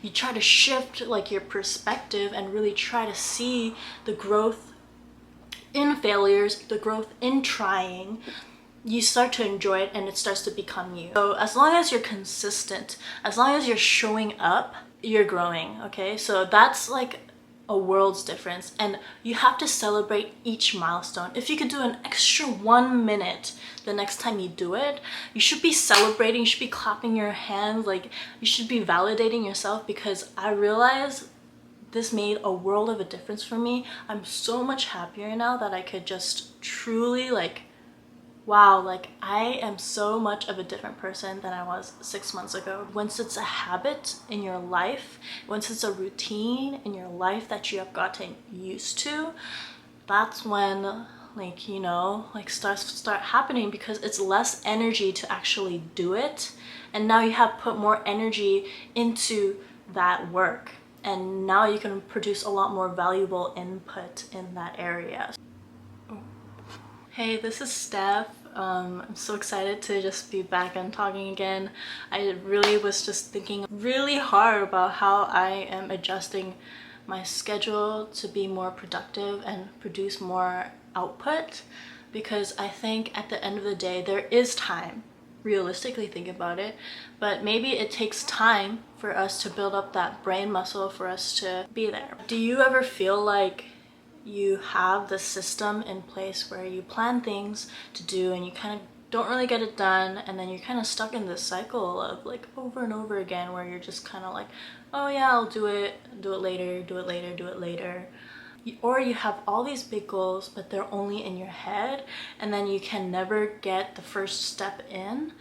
you try to shift like your perspective and really try to see the growth in failures, the growth in trying, you start to enjoy it and it starts to become you. So as long as you're consistent, as long as you're showing up, you're growing, okay? So that's like a world's difference, and you have to celebrate each milestone. If you could do an extra 1 minute the next time you do it, you should be celebrating, you should be clapping your hands, like you should be validating yourself, because I realize this made a world of a difference for me. I'm so much happier now that I could just truly like, wow, like I am so much of a different person than I was 6 months ago. Once it's a habit in your life, once it's a routine in your life that you have gotten used to, that's when like, you know, like start happening, because it's less energy to actually do it. And now you have put more energy into that work. And now you can produce a lot more valuable input in that area. Hey, this is Steph. I'm so excited to just be back and talking again. I really was just thinking really hard about how I am adjusting my schedule to be more productive and produce more output, because I think at the end of the day there is time. Realistically think about it, but maybe it takes time for us to build up that brain muscle for us to be there. Do you ever feel like you have the system in place where you plan things to do and you kind of don't really get it done, and then you're kind of stuck in this cycle of like over and over again where you're just kind of like, oh yeah, I'll do it later, do it later, do it later. Or you have all these big goals but they're only in your head, and then you can never get the first step in.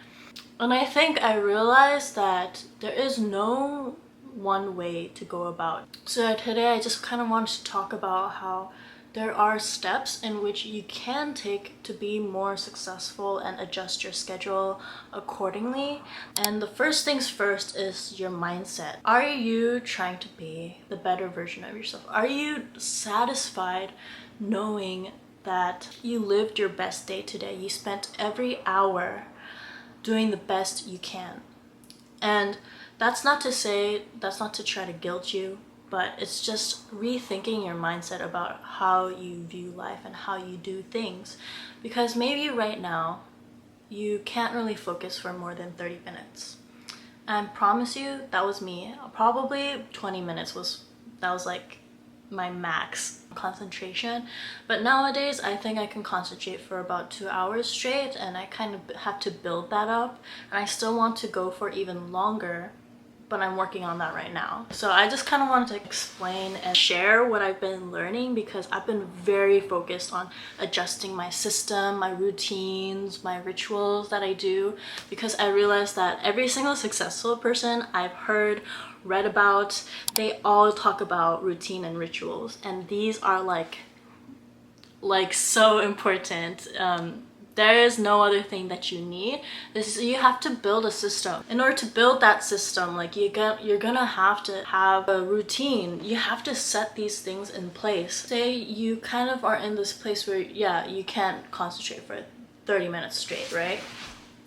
And I think I realized that there is no one way to go about it. So today I just kind of wanted to talk about how there are steps in which you can take to be more successful and adjust your schedule accordingly. And the first things first is your mindset. Are you trying to be the better version of yourself? Are you satisfied knowing that you lived your best day today? You spent every hour doing the best you can. And that's not to try to guilt you, but it's just rethinking your mindset about how you view life and how you do things. Because maybe right now you can't really focus for more than 30 minutes. And I promise you, that was me. Probably 20 minutes was like my max concentration. But nowadays I think I can concentrate for about 2 hours straight, and I kind of have to build that up. And I still want to go for even longer, but I'm working on that right now. So I just kind of wanted to explain and share what I've been learning, because I've been very focused on adjusting my system, my routines, my rituals that I do, because I realized that every single successful person I've heard, read about, they all talk about routine and rituals, and these are like so important. There is no other thing that you need. You have to build a system. In order to build that system, like you're gonna have to have a routine. You have to set these things in place. Say you kind of are in this place where, yeah, you can't concentrate for 30 minutes straight, right?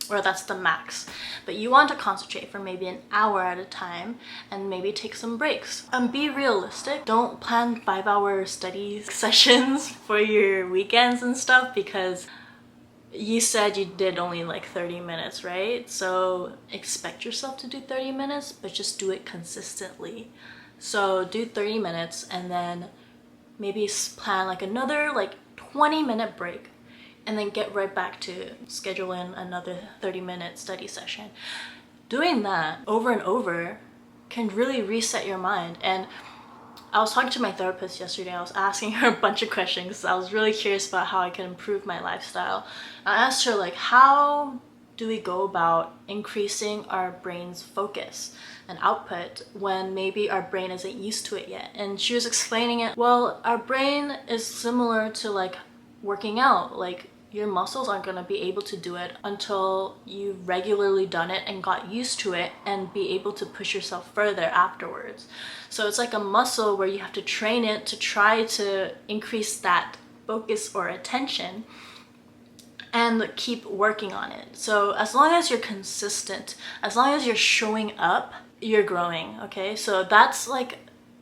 Or that's the max. But you want to concentrate for maybe an hour at a time, and maybe take some breaks. Be realistic. Don't plan 5-hour study sessions for your weekends and stuff, because you said you did only like 30 minutes, right? So expect yourself to do 30 minutes, but just do it consistently. So do 30 minutes and then maybe plan like another like 20-minute break, and then get right back to schedule in another 30-minute study session. Doing that over and over can really reset your mind. And I was talking to my therapist yesterday. I was asking her a bunch of questions because I was really curious about how I can improve my lifestyle. I asked her like, how do we go about increasing our brain's focus and output when maybe our brain isn't used to it yet? And she was explaining it, well, our brain is similar to like working out. Like your muscles aren't going to be able to do it until you've regularly done it and got used to it and be able to push yourself further afterwards. So it's like a muscle where you have to train it to try to increase that focus or attention and keep working on it. So as long as you're consistent, as long as you're showing up, you're growing, okay? So that's like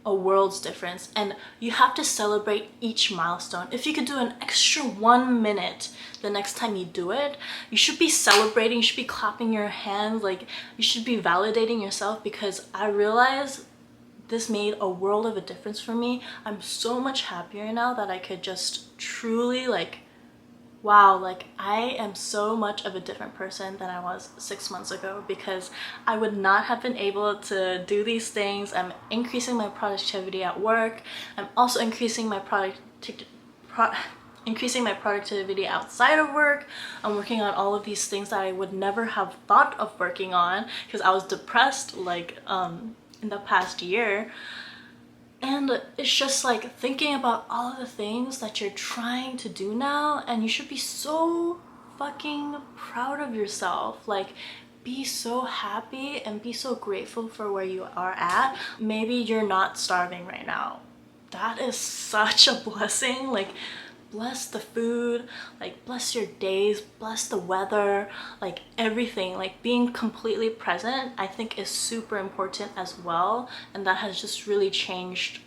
a world's difference, and you have to celebrate each milestone. If you could do an extra 1 minute the next time you do it, you should be celebrating, you should be clapping your hands, like you should be validating yourself, because I realize this made a world of a difference for me. I'm so much happier now that I could just truly like, wow, like I am so much of a different person than I was 6 months ago, because I would not have been able to do these things. I'm increasing my productivity at work. I'm also increasing my increasing my productivity outside of work. I'm working on all of these things that I would never have thought of working on because I was depressed like in the past year. And it's just like thinking about all of the things that you're trying to do now, and you should be so fucking proud of yourself. Like, be so happy and be so grateful for where you are at. Maybe you're not starving right now. That is such a blessing. Like, bless the food, like bless your days, bless the weather, like everything. Like being completely present, I think, is super important as well, and that has just really changed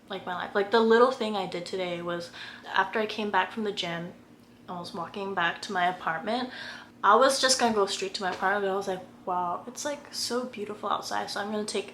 like my life. Like the little thing I did today was, after I came back from the gym, I was walking back to my apartment. I was just gonna go straight to my apartment, but I was like, wow, it's like so beautiful outside, so I'm gonna take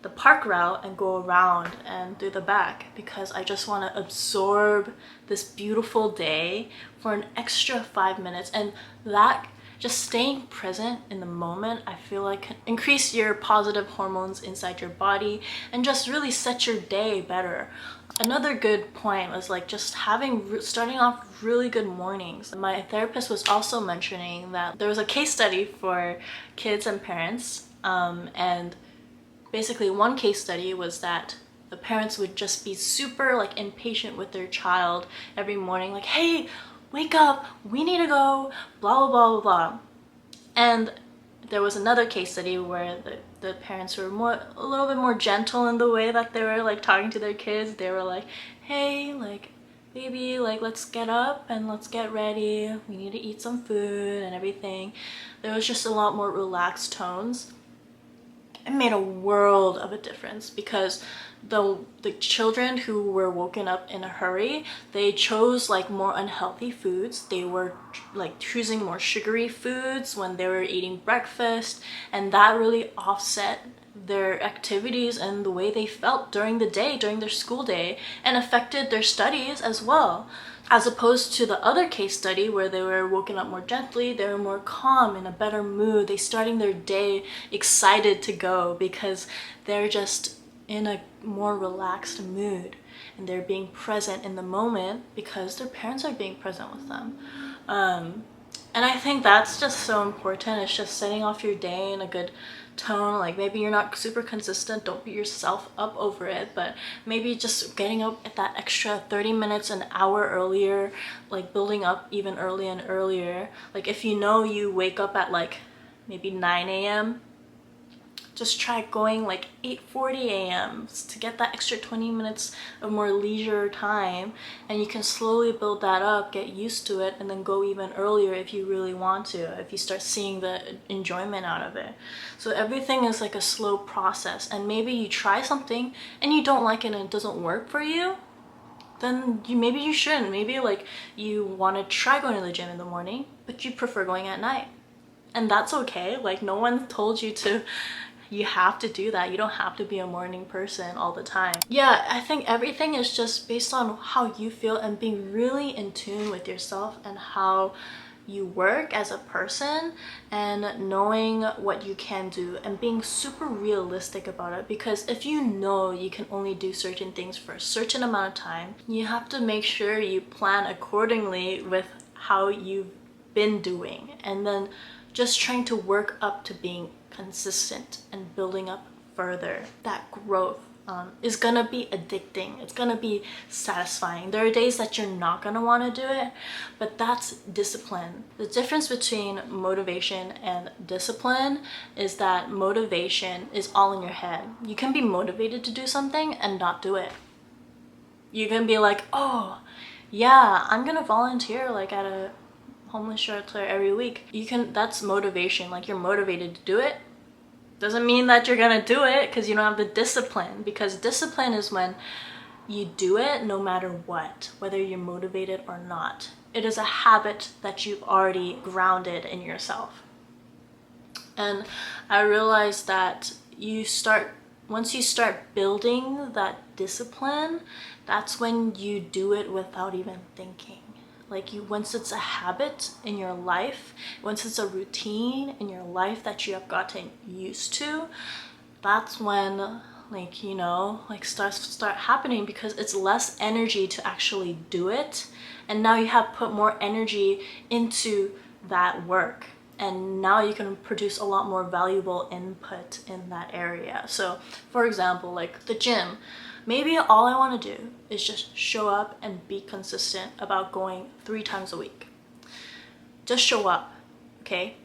the park route and go around and through the back, because I just want to absorb this beautiful day for an extra 5 minutes. And that, just staying present in the moment, I feel like can increase your positive hormones inside your body and just really set your day better. Another good point was like just starting off really good mornings. My therapist was also mentioning that there was a case study for kids and parents, and basically one case study was that the parents would just be super like impatient with their child every morning, like, hey, wake up, we need to go, blah blah blah blah blah. And there was another case study where the parents were a little bit more gentle in the way that they were like talking to their kids. They were like, hey, like, baby, like, let's get up and let's get ready, we need to eat some food and everything. There was just a lot more relaxed tones. It made a world of a difference, because the children who were woken up in a hurry, they chose like more unhealthy foods. They were like choosing more sugary foods when they were eating breakfast, and that really offset their activities and the way they felt during the day, during their school day, and affected their studies as well. As opposed to the other case study where they were woken up more gently, they were more calm, in a better mood, they starting their day excited to go because they're just in a more relaxed mood and they're being present in the moment because their parents are being present with them. And I think that's just so important. It's just setting off your day in a good tone. Like maybe you're not super consistent, don't beat yourself up over it, but maybe just getting up at that extra 30 minutes, an hour earlier, like building up even earlier and earlier. Like if you know you wake up at like maybe 9 a.m., just try going like 8:40 a.m. to get that extra 20 minutes of more leisure time, and you can slowly build that up, get used to it, and then go even earlier if you really want to, if you start seeing the enjoyment out of it. So everything is like a slow process, and maybe you try something and you don't like it and it doesn't work for you, then maybe you shouldn't. Maybe like you want to try going to the gym in the morning, but you prefer going at night. And that's okay. Like no one told you have to do that. You don't have to be a morning person all the time. Yeah, I think everything is just based on how you feel and being really in tune with yourself and how you work as a person, and knowing what you can do and being super realistic about it. Because if you know you can only do certain things for a certain amount of time, you have to make sure you plan accordingly with how you've been doing, and then just trying to work up to being consistent and building up further. That growth is gonna be addicting. It's gonna be satisfying. There are days that you're not gonna want to do it, but that's discipline. The difference between motivation and discipline is that motivation is all in your head. You can be motivated to do something and not do it. You can be like, oh yeah, I'm gonna volunteer like at a homeless shelter every week. That's motivation. Like you're motivated to do it, Doesn't mean that you're gonna do it because you don't have the discipline, because discipline is when you do it no matter what, whether you're motivated or not. It is a habit that you've already grounded in yourself. And I realized that once you start building that discipline, that's when you do it without even thinking. Like once it's a habit in your life, once it's a routine in your life that you have gotten used to, that's when start happening, because it's less energy to actually do it, and now you have put more energy into that work, and now you can produce a lot more valuable input in that area. So for example, like the gym, maybe all I want to do is just show up and be consistent about going 3 times a week. Just show up, okay?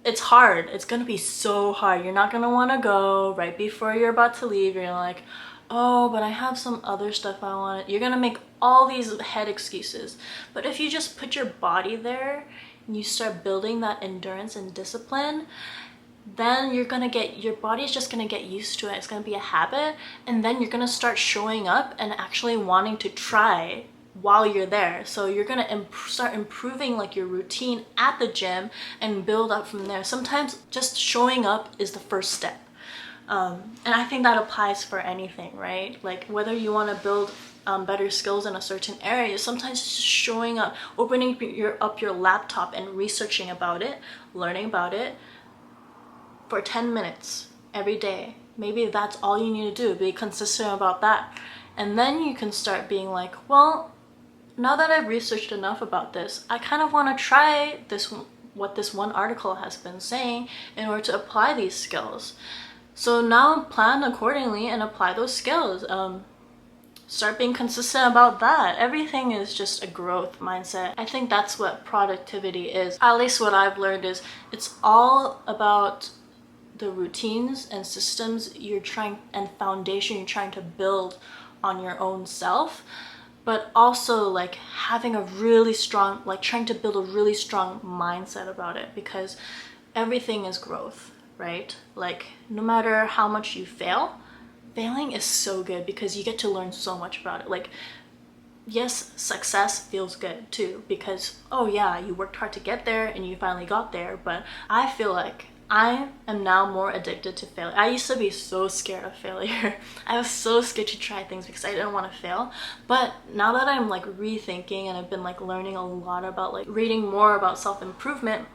It's hard. It's gonna be so hard. You're not gonna want to go right before you're about to leave. You're like, oh, but I have some other stuff I want. You're gonna make all these head excuses. But if you just put your body there and you start building that endurance and discipline, then your body's just gonna get used to it. It's gonna be a habit, and then you're gonna start showing up and actually wanting to try while you're there. So you're gonna start improving like your routine at the gym and build up from there. Sometimes just showing up is the first step. And I think that applies for anything, right? Like whether you want to build better skills in a certain area, sometimes just showing up, opening up your laptop and researching about it, learning about it for 10 minutes every day. Maybe that's all you need to do. Be consistent about that. And then you can start being like, well, now that I've researched enough about this, I kind of want to try what this one article has been saying in order to apply these skills. So now plan accordingly and apply those skills. Start being consistent about that. Everything is just a growth mindset. I think that's what productivity is. At least what I've learned is it's all about the routines and systems and foundation you're trying to build on your own self, but also like having a really strong, like trying to build a really strong mindset about it, because everything is growth, right? Like no matter how much you failing is so good because you get to learn so much about it. Like yes, success feels good too, because oh yeah, you worked hard to get there and you finally got there. But I feel like I am now more addicted to failure. I used to be so scared of failure. I was so scared to try things because I didn't want to fail. But now that I'm like rethinking and I've been like learning a lot about like reading more about self-improvement,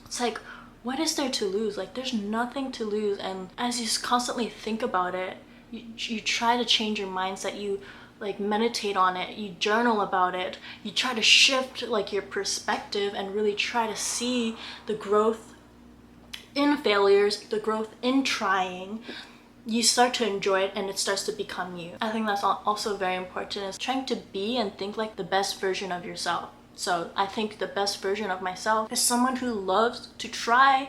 it's like, what is there to lose? Like there's nothing to lose. And as you constantly think about it, you try to change your mindset, you like meditate on it, you journal about it, you try to shift like your perspective and really try to see the growth in failures, the growth in trying. You start to enjoy it and it starts to become you. I think that's also very important, is trying to be and think like the best version of yourself. So I think the best version of myself is someone who loves to try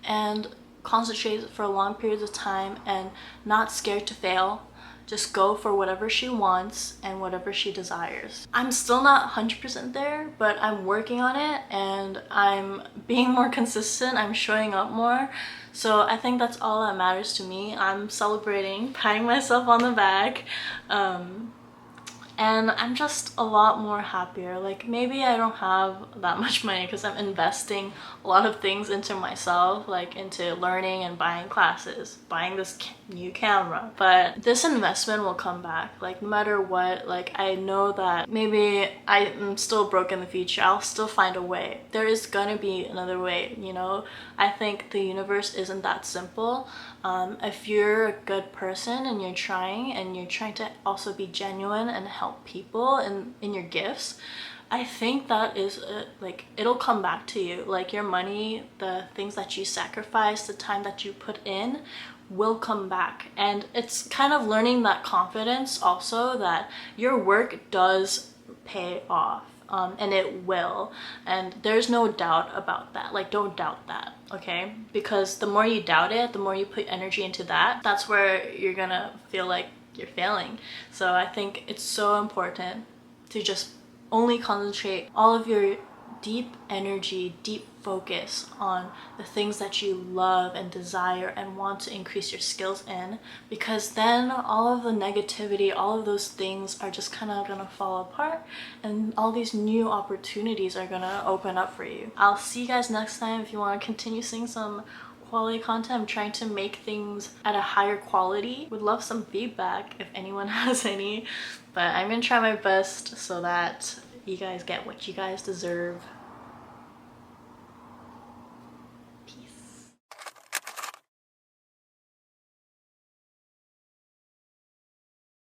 and concentrate for long periods of time and not scared to fail. Just go for whatever she wants and whatever she desires. I'm still not 100% there, but I'm working on it and I'm being more consistent. I'm showing up more. So I think that's all that matters to me. I'm celebrating, patting myself on the back. And I'm just a lot more happier. Like maybe I don't have that much money because I'm investing a lot of things into myself, like into learning and buying classes, buying this new camera. But this investment will come back, like no matter what. Like I know that maybe I'm still broke in the future. I'll still find a way. There is gonna be another way, you know? I think the universe isn't that simple. If you're a good person and you're trying to also be genuine and help people in your gifts, I think that is like it'll come back to you. Like your money, the things that you sacrifice, the time that you put in will come back. And it's kind of learning that confidence also, that your work does pay off. And it will, and there's no doubt about that. Like don't doubt that, okay? Because the more you doubt it, the more you put energy into that, that's where you're gonna feel like you're failing. So I think it's so important to just only concentrate all of your deep energy, deep focus on the things that you love and desire and want to increase your skills in, because then all of the negativity, all of those things are just kind of gonna fall apart and all these new opportunities are gonna open up for you. I'll see you guys next time. If you want to continue seeing some quality content, I'm trying to make things at a higher quality. Would love some feedback if anyone has any, but I'm gonna try my best so that you guys get what you guys deserve.